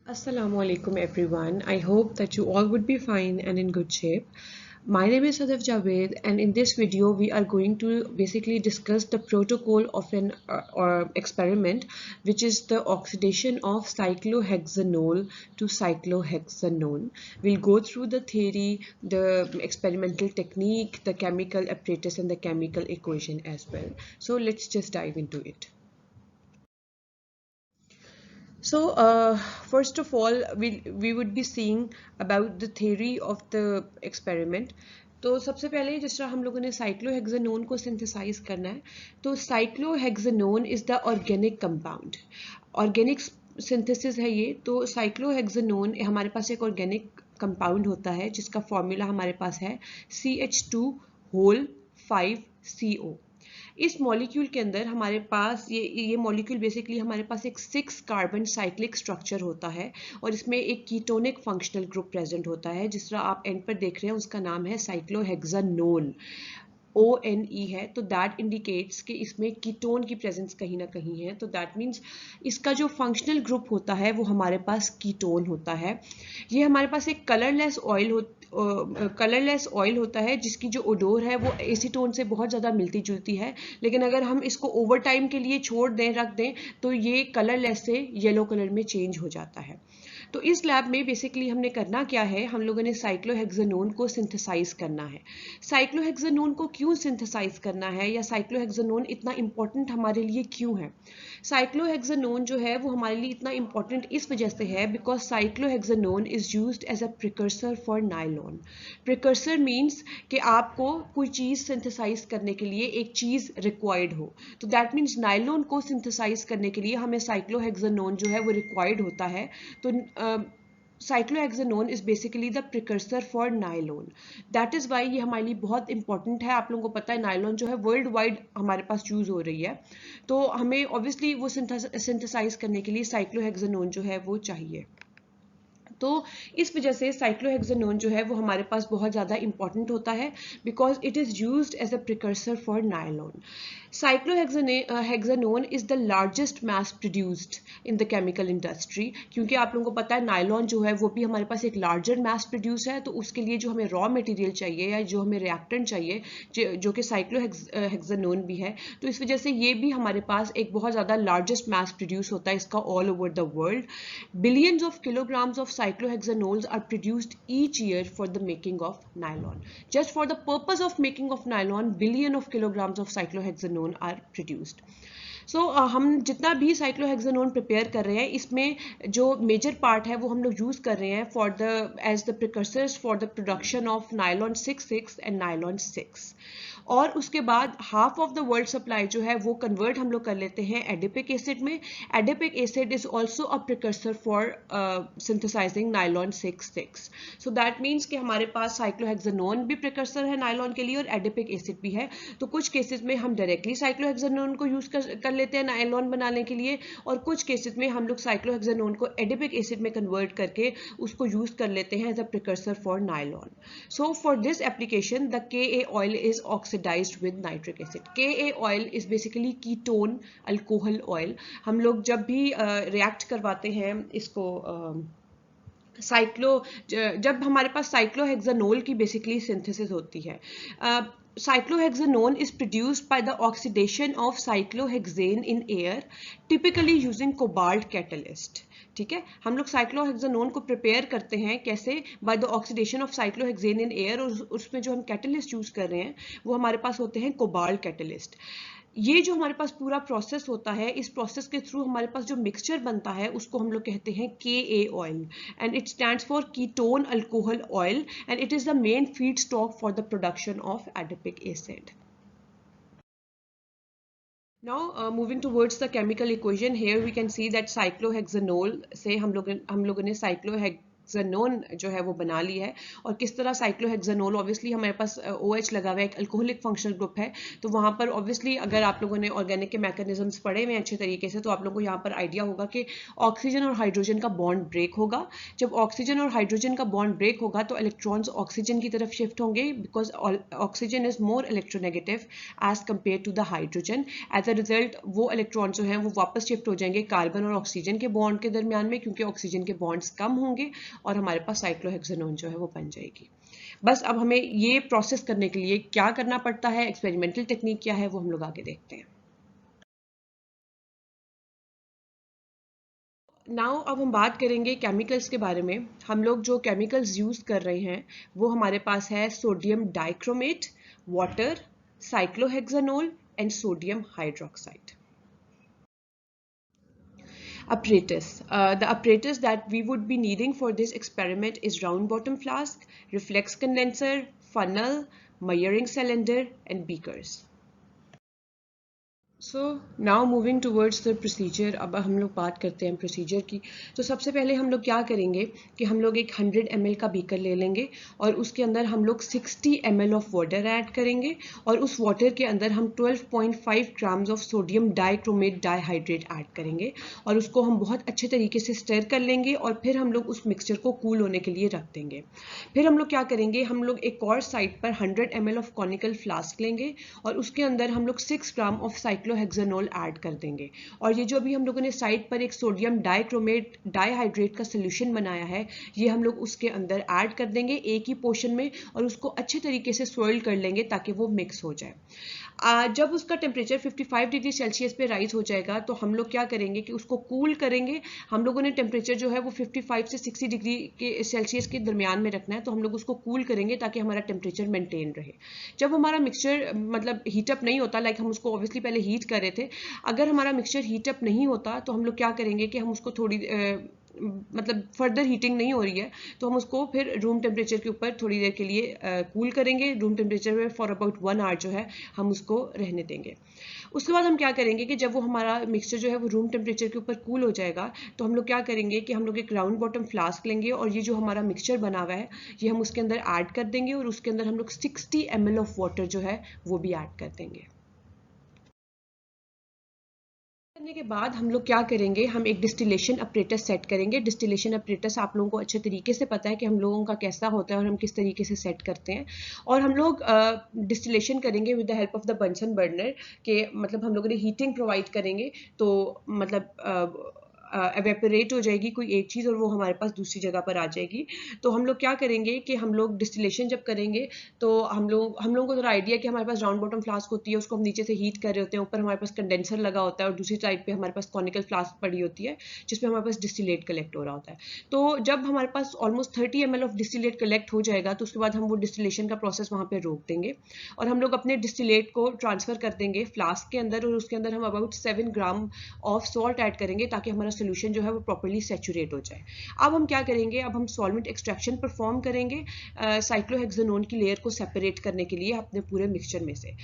Assalamu alaikum everyone. I hope that you all would be fine and in good shape. My name is Sadaf Javed, and in this video we are going to basically discuss the protocol of an or experiment, which is the oxidation of cyclohexanol to cyclohexanone. We'll go through the theory, the experimental technique, the chemical apparatus and the chemical equation as well. So let's just dive into it. So first of all, we would be seeing about the theory of the experiment. तो सबसे पहले जिस तरह हम लोगों ने cyclohexanone को synthesise करना है, तो cyclohexanone is the organic compound. Organic synthesis है ये. तो साइक्लोहेक्सानोन हमारे पास एक ऑर्गेनिक कंपाउंड होता है जिसका फॉर्मूला हमारे पास है CH2 होल 5CO. इस मॉलिक्यूल के अंदर हमारे पास ये मॉलिक्यूल बेसिकली हमारे पास एक 6 कार्बन साइक्लिक स्ट्रक्चर होता है और इसमें एक कीटोनिक फंक्शनल ग्रुप प्रेजेंट होता है. जिस तरह आप एंड पर देख रहे हैं उसका नाम है साइक्लोहेक्सानोन. ONE है, तो दैट इंडिकेट्स कि इसमें कीटोन की प्रेजेंस कहीं ना कहीं है. तो दैट मीन्स इसका जो फंक्शनल ग्रुप होता है वो हमारे पास कीटोन होता है. ये हमारे पास एक कलरलेस ऑयल होता है जिसकी जो ओडोर है वो एसीटोन से बहुत ज़्यादा मिलती जुलती है. लेकिन अगर हम इसको ओवर टाइम के लिए छोड़ दें, रख दें, तो ये कलरलेस से येलो कलर में चेंज हो जाता है. तो इस लैब में बेसिकली हमने करना क्या है, हम लोगों ने साइक्लोहेक्सानोन को सिंथेसाइज करना है. साइक्लोहेक्सानोन को क्यों सिंथेसाइज करना है या साइक्लोहेक्सानोन इतना इंपॉर्टेंट हमारे लिए क्यों है? साइक्लोहेक्सानोन जो है वो हमारे लिए इतना इंपॉर्टेंट इस वजह से है because cyclohexanone is used as a precursor for nylon. Precursor means कि आपको कोई चीज़ सिंथेसाइज करने के लिए एक चीज़ रिक्वायर्ड हो. तो दैट मीन्स नायलॉन को सिंथेसाइज करने के लिए हमें साइक्लोहेक्सानोन जो है वो रिक्वायर्ड होता है. तो cyclohexanone is basically the precursor for nylon. That is why ये हमारे लिए बहुत इंपॉर्टेंट है. आप लोगों को पता है नायलॉन जो है वर्ल्ड वाइड हमारे पास यूज हो रही है. तो हमें ऑब्वियसली वो सिंथेसाइज करने के लिए साइक्लोहेक्सानोन जो है वो चाहिए. तो इस वजह से साइक्लोहेक्सानोन जो है वो हमारे पास बहुत ज़्यादा इंपॉर्टेंट होता है because it is used as a precursor for nylon. Cyclohexanone is the largest mass produced in the chemical industry. क्योंकि आप लोगों को पता है नायलॉन जो है वो भी हमारे पास एक लार्जर मास प्रोड्यूस है. तो उसके लिए जो हमें रॉ मटेरियल चाहिए या जो हमें रिएक्टेंट चाहिए जो कि साइक्लोहेक्सानोन भी है, तो इस वजह से ये भी हमारे पास एक बहुत ज़्यादा लार्जेस्ट मास प्रोड्यूस होता है इसका all over the world. Billions of kilograms of cyclohexanols are produced each year for the making of nylon. Just for the purpose of making of nylon, billion of kilograms of cyclohexanone are produced. So हम जितना भी cyclohexanone prepare कर रहे हैं इसमें जो major part है वो हम लोग यूज़ कर रहे हैं for the as the precursors for the production of nylon 6 and nylon 6. और उसके बाद half of the world supply जो है वो कन्वर्ट हम लोग कर लेते हैं एडिपिक एसिड में. Adipic acid is also a precursor for synthesising nylon 6. So that means कि हमारे पास साइक्लोहेक्सानोन भी प्रिकर्सर है नायलॉन के लिए और एडिपिक एसिड भी है. तो कुछ केसेस में हम डायरेक्टली साइक्लोहेक्सानोन को यूज कर लेते हैं नायलॉन बनाने के लिए और कुछ केसेस में हम लोग साइक्लोहेक्सानोन को एडिपिक एसिड में कन्वर्ट करके उसको यूज कर लेते हैं as a precursor for nylon. So for this application the Ka oil is oxidized with nitric acid. Ka oil is basically ketone alcohol oil. हम लोग जब भी रिएक्ट करवाते हैं इसको जब हमारे पास साइक्लोहेक्सानोल की बेसिकली सिंथेसिस होती है, cyclohexanone is produced by the oxidation of cyclohexane in air, typically using cobalt catalyst. ठीक है, हम लोग साइक्लोहेक्सानोन को प्रिपेयर करते हैं कैसे? By the oxidation of cyclohexane in air. और उसमें जो हम कैटलिस्ट यूज कर रहे हैं वो हमारे पास होते हैं कोबाल्ट कैटलिस्ट. ये जो हमारे पास पूरा प्रोसेस होता है, इस प्रोसेस के थ्रू हमारे पास जो मिक्सचर बनता है उसको हम लोग कहते हैं Ka oil and it stands for ketone alcohol oil and it is the main feed stock for the production of adipic acid. Now moving towards the chemical equation, here we can see that cyclohexanol से हम लोगों ने cyclohexanone जो है वो बना ली है। और किस तरह साइक्लोहेक्सानोल, ऑब्वियसली हमारे पास OH लगा हुआ है, एक अल्कोहलिक फंक्शनल ग्रुप है, तो वहाँ पर ऑब्वियसली अगर आप लोगों ने ऑर्गेनिक के मैकेनिज्म्स पढ़े हुए अच्छे तरीके से तो आप लोगों को यहाँ पर आइडिया होगा कि ऑक्सीजन और हाइड्रोजन का बॉन्ड ब्रेक होगा। जब ऑक्सीजन और हाइड्रोजन का बॉन्ड ब्रेक होगा तो इलेक्ट्रॉन्स ऑक्सीजन की तरफ शिफ्ट होंगे, because oxygen is more electronegative as compare to the hydrogen. As a result वो इलेक्ट्रॉन जो है वो वापस शिफ्ट हो जाएंगे कार्बन और ऑक्सीजन के बॉन्ड के दरमियान में, क्योंकि ऑक्सीजन के बॉन्ड्स कम होंगे और हमारे पास साइक्लोहेक्सानोन जो है वो बन जाएगी। बस अब हमें ये प्रोसेस करने के लिए क्या करना पड़ता है, एक्सपेरिमेंटल टेक्निक क्या है, वो हम लोग आगे देखते हैं। नाउ अब हम बात करेंगे केमिकल्स के बारे में। हम लोग जो केमिकल्स यूज कर रहे हैं वो हमारे पास है sodium dichromate, water, cyclohexanol and sodium hydroxide. Apparatus. The apparatus that we would be needing for this experiment is round bottom flask, reflex condenser, funnel, measuring cylinder and beakers. So now moving towards the procedure. अब हम लोग बात करते हैं procedure की। तो सबसे पहले हम लोग क्या करेंगे कि हम लोग एक 100 ml का बीकर ले लेंगे और उसके अंदर हम लोग 60 ml ऑफ वाटर ऐड करेंगे और उस वाटर के अंदर हम 12.5 grams of sodium dichromate dihydrate add करेंगे और उसको हम बहुत अच्छे तरीके से स्टर कर लेंगे और फिर हम लोग उस मिक्सचर को कूल होने के लिए रख देंगे। फिर हम लोग क्या करेंगे, हम लोग एक और साइड पर 100 ml ऑफ कॉनिकल फ्लास्क लेंगे और उसके अंदर हम लोग 6 ग्राम ऑफ साइक्लोहेक्सानोल ऐड कर देंगे। और ये जो अभी हम लोगों ने साइड पर एक सोडियम डाइक्रोमेट डाइहाइड्रेट का सोल्यूशन बनाया है, ये हम लोग उसके अंदर ऐड कर देंगे एक ही पोर्शन में और उसको अच्छे तरीके से स्विर्ल कर लेंगे ताकि वो मिक्स हो जाए। जब उसका टेम्परेचर 55 डिग्री सेल्सियस पे राइज हो जाएगा तो हम लोग क्या करेंगे कि उसको कूल करेंगे। हम लोगों ने टेम्परेचर जो है वो 55 से 60 डिग्री के सेल्सियस के दरमियान में रखना है, तो हम लोग उसको कूल करेंगे ताकि हमारा टेम्परेचर मेंटेन रहे। जब हमारा मिक्सचर मतलब हीटअप नहीं होता, लाइक हम उसको ऑब्वियसली पहले हीट कर रहे थे, अगर हमारा मिक्सचर हीटअप नहीं होता तो हम लोग क्या करेंगे कि हम उसको थोड़ी मतलब फर्दर हीटिंग नहीं हो रही है तो हम उसको फिर रूम टेम्परेचर के ऊपर थोड़ी देर के लिए कूल करेंगे। रूम टेम्परेचर में फॉर अबाउट 1 आवर जो है हम उसको रहने देंगे। उसके बाद हम क्या करेंगे कि जब वो हमारा मिक्सचर जो है वो रूम टेम्परेचर के ऊपर कूल हो जाएगा तो हम लोग क्या करेंगे कि हम लोग एक राउंड बॉटम फ्लास्क लेंगे और ये जो हमारा मिक्सचर बना हुआ है ये हम उसके अंदर ऐड कर देंगे और उसके अंदर हम लोग 60 ml ऑफ वाटर जो है वो भी ऐड कर देंगे। करने के बाद हम लोग क्या करेंगे, हम एक डिस्टिलेशन अपरेटस सेट करेंगे। डिस्टिलेशन अपरेटस आप लोगों को अच्छे तरीके से पता है कि हम लोगों का कैसा होता है और हम किस तरीके से सेट करते हैं। और हम लोग डिस्टिलेशन करेंगे with the help of the Bunsen burner के, मतलब हम लोगों ने हीटिंग प्रोवाइड करेंगे तो मतलब एवेपोरेट हो जाएगी कोई एक चीज़ और वो हमारे पास दूसरी जगह पर आ जाएगी। तो हम लोग क्या करेंगे कि हम लोग डिस्टिलेशन जब करेंगे तो हम लोगों को थोड़ा आइडिया कि हमारे पास राउंड बॉटम फ्लास्क होती है, उसको हम नीचे से हीट कर रहे होते हैं, ऊपर हमारे पास कंडेंसर लगा होता है और दूसरी साइड पे हमारे पास कॉनिकल फ्लास्क पड़ी होती है जिसमें हमारे पास डिस्टिलेट कलेक्ट हो रहा होता है। तो जब हमारे पास almost 30 ml of distillate collect हो जाएगा तो उसके बाद हम वो डिस्टिलेशन का प्रोसेस वहाँ पर रोक देंगे और हम लोग अपने डिस्टिलेट को ट्रांसफर कर देंगे फ्लास्क के अंदर और उसके अंदर हम about 7 gram of salt add करेंगे ताकि हमारा सोल्यूशन जो है वो प्रॉपर्ली सैचुरेट हो जाए। अब हम क्या करेंगे, अब हम सॉल्वेंट एक्सट्रैक्शन परफॉर्म करेंगे साइक्लोहेक्सानोन की लेयर को सेपरेट करने के लिए अपने पूरे मिक्सचर में से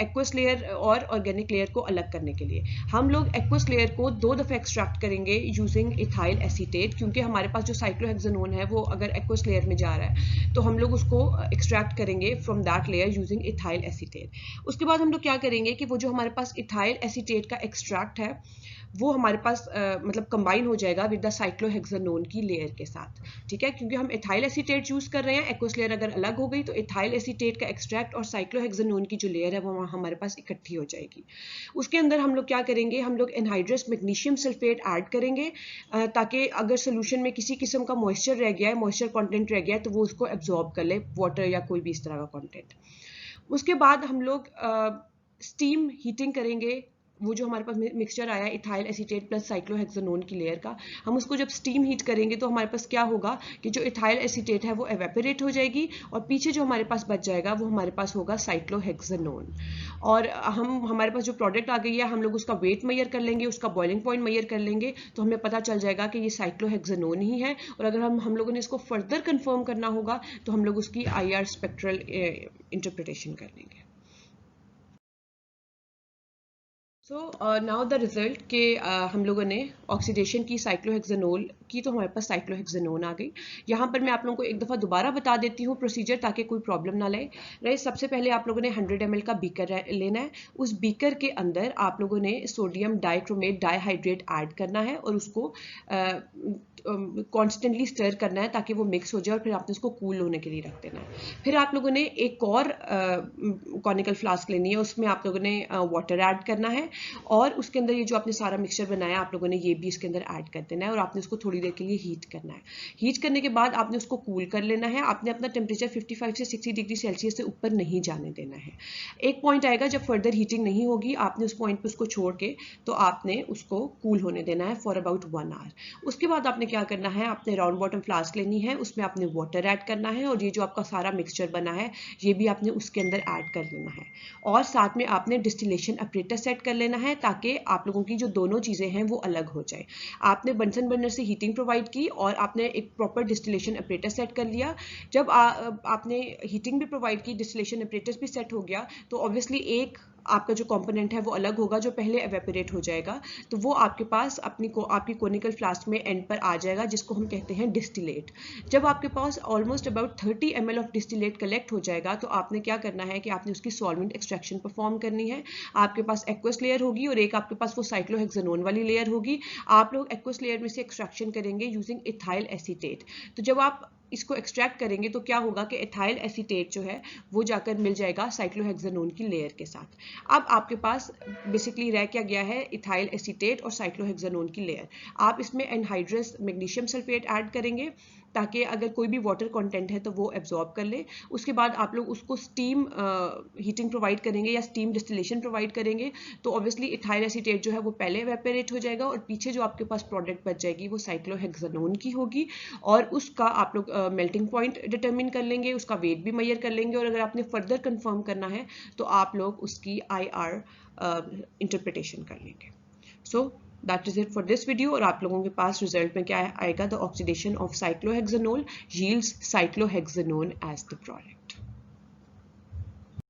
एक्वस लेयर और ऑर्गेनिक लेयर को अलग करने के लिए। हम लोग एक्वस लेयर को 2 दफे एक्सट्रैक्ट करेंगे यूजिंग इथाइल एसीटेट, क्योंकि हमारे पास जो साइक्लोहेक्सानोन है वो अगर एक्वस लेयर में जा रहा है तो हम लोग उसको एक्सट्रैक्ट करेंगे from that layer using ethyl acetate. उसके बाद हम लोग क्या करेंगे कि वो जो हमारे पास इथाइल एसीटेट का एक्सट्रैक्ट है वो हमारे पास मतलब कंबाइन हो जाएगा विद द साइक्लोहेक्सानोन की लेयर के साथ, ठीक है, क्योंकि हम इथाइल एसीटेट यूज कर रहे हैं। एक्वस लेयर अगर अलग हो गई तो इथाइल एसीटेट का एक्सट्रैक्ट और साइक्लोहेक्सानोन की जो लेयर है वो हमारे पास इकट्ठी हो जाएगी। उसके अंदर हम लोग क्या करेंगे, हम लोग एनहाइड्रस मैग्नीशियम सल्फेट ऐड करेंगे ताकि अगर सोल्यूशन में किसी किस्म का मॉइस्चर रह गया है, मॉइस्चर कंटेंट रह गया है तो वो उसको एब्जॉर्ब कर ले, वाटर या कोई भी इस तरह का कंटेंट। उसके बाद हम लोग स्टीम हीटिंग करेंगे। वो जो हमारे पास मिक्सचर आया है इथाइल एसीटेट प्लस साइक्लोहेक्सानोन की लेयर का, हम उसको जब स्टीम हीट करेंगे तो हमारे पास क्या होगा कि जो इथाइल एसीटेट है वो एवेपोरेट हो जाएगी और पीछे जो हमारे पास बच जाएगा वो हमारे पास होगा साइक्लोहेक्सानोन। और हमारे पास जो प्रोडक्ट आ गई है हम लोग उसका वेट मेजर कर लेंगे, उसका बॉइलिंग पॉइंट मेजर कर लेंगे तो हमें पता चल जाएगा कि ये साइक्लोहेक्सानोन ही है। और अगर हम लोगों ने इसको फर्दर कंफर्म करना होगा तो हम लोग उसकी IR स्पेक्ट्रल इंटरप्रिटेशन कर लेंगे। सो नाउ द रिजल्ट के हम लोगों ने ऑक्सीडेशन की साइक्लोहेक्सेनोल की, तो हमारे पास साइक्लोहेक्सेनोन आ गई। यहाँ पर मैं आप लोगों को एक दफ़ा दोबारा बता देती हूँ प्रोसीजर, ताकि कोई प्रॉब्लम ना रहे। सबसे पहले आप लोगों ने 100 ml का बीकर लेना है। उस बीकर के अंदर आप लोगों ने सोडियम डाइक्रोमेट डाइहाइड्रेट ऐड करना है और उसको कॉन्स्टेंटली स्टर करना है ताकि वो मिक्स हो जाए, और फिर आपने उसको कूल होने के लिए रख देना है। फिर आप लोगों ने एक और कॉनिकल फ्लास्क लेनी है, उसमें आप लोगों ने वाटर ऐड करना है, और उसके अंदर ये जो आपने सारा मिक्सचर बनाया आप लोगों ने ये भी इसके अंदर ऐड कर देना है, और आपने उसको थोड़ी देर के लिए हीट करना है। हीट करने के बाद आपने उसको कूल कर लेना है। आपने अपना टेम्परेचर 55 से 60 डिग्री सेल्सियस से ऊपर नहीं जाने देना है। एक पॉइंट आएगा जब फर्दर हीटिंग नहीं होगी, आपने उस पॉइंट पर उसको छोड़ के तो आपने उसको कूल होने देना है फॉर अबाउट 1 आवर। उसके बाद आपने क्या करना है, आपने राउंड बॉटम फ्लास्क लेनी है, उसमें आपने वाटर ऐड करना है, और ये जो आपका सारा मिक्सचर बना है ये भी आपने उसके अंदर ऐड कर लेना है, और साथ में आपने डिस्टिलेशन अपरेटस सेट कर लेना है ताकि आप लोगों की जो दोनों चीज़ें हैं वो अलग हो जाए। आपने बंसन बर्नर से हीटिंग प्रोवाइड की और आपने एक प्रॉपर डिस्टिलेशन अपरेटस सेट कर लिया। जब आपने हीटिंग भी प्रोवाइड की, डिस्टिलेशन अपरेटस भी सेट हो गया, तो ऑब्वियसली एक आपका जो कंपोनेंट है वो अलग होगा, जो पहले एवेपोरेट हो जाएगा, तो वो आपके पास आपकी कोनिकल फ्लास्क में एंड पर आ जाएगा, जिसको हम कहते हैं डिस्टिलेट। जब आपके पास almost about 30 ml of distillate collect हो जाएगा, तो आपने क्या करना है कि आपने उसकी सॉल्वेंट एक्सट्रैक्शन परफॉर्म करनी है। आपके पास एक्वस लेयर होगी और एक आपके पास वो साइक्लोहेक्सेनोन वाली लेयर होगी। आप लोग एक्वस लेयर में से एक्सट्रैक्शन करेंगे यूजिंग इथाइल एसीटेट। तो जब आप इसको एक्सट्रैक्ट करेंगे तो क्या होगा कि एथाइल एसीटेट जो है वो जाकर मिल जाएगा साइक्लोहेक्सेनोन की लेयर के साथ। अब आपके पास बेसिकली रह क्या गया है, इथाइल एसीटेट और साइक्लोहेक्सेनोन की लेयर। आप इसमें एनहाइड्रस मैग्नीशियम सल्फेट ऐड करेंगे ताकि अगर कोई भी वाटर कंटेंट है तो वो एब्जॉर्ब कर ले। उसके बाद आप लोग उसको स्टीम हीटिंग प्रोवाइड करेंगे या स्टीम डिस्टिलेशन प्रोवाइड करेंगे, तो ऑब्वियसली इथाइल एसीटेट जो है वो पहले एवेपोरेट हो जाएगा, और पीछे जो आपके पास प्रोडक्ट बच जाएगी वो साइक्लोहेक्सेनोन की होगी, और उसका आप लोग मेल्टिंग पॉइंट डिटरमिन कर लेंगे, उसका वेट भी मेजर कर लेंगे, और अगर आपने फर्दर कंफर्म करना है तो आप लोग उसकी IR इंटरप्रिटेशन कर लेंगे। So that is it for this video. और आप लोगों के पास रिजल्ट में क्या आएगा, the oxidation of cyclohexanol yields cyclohexanone as the product.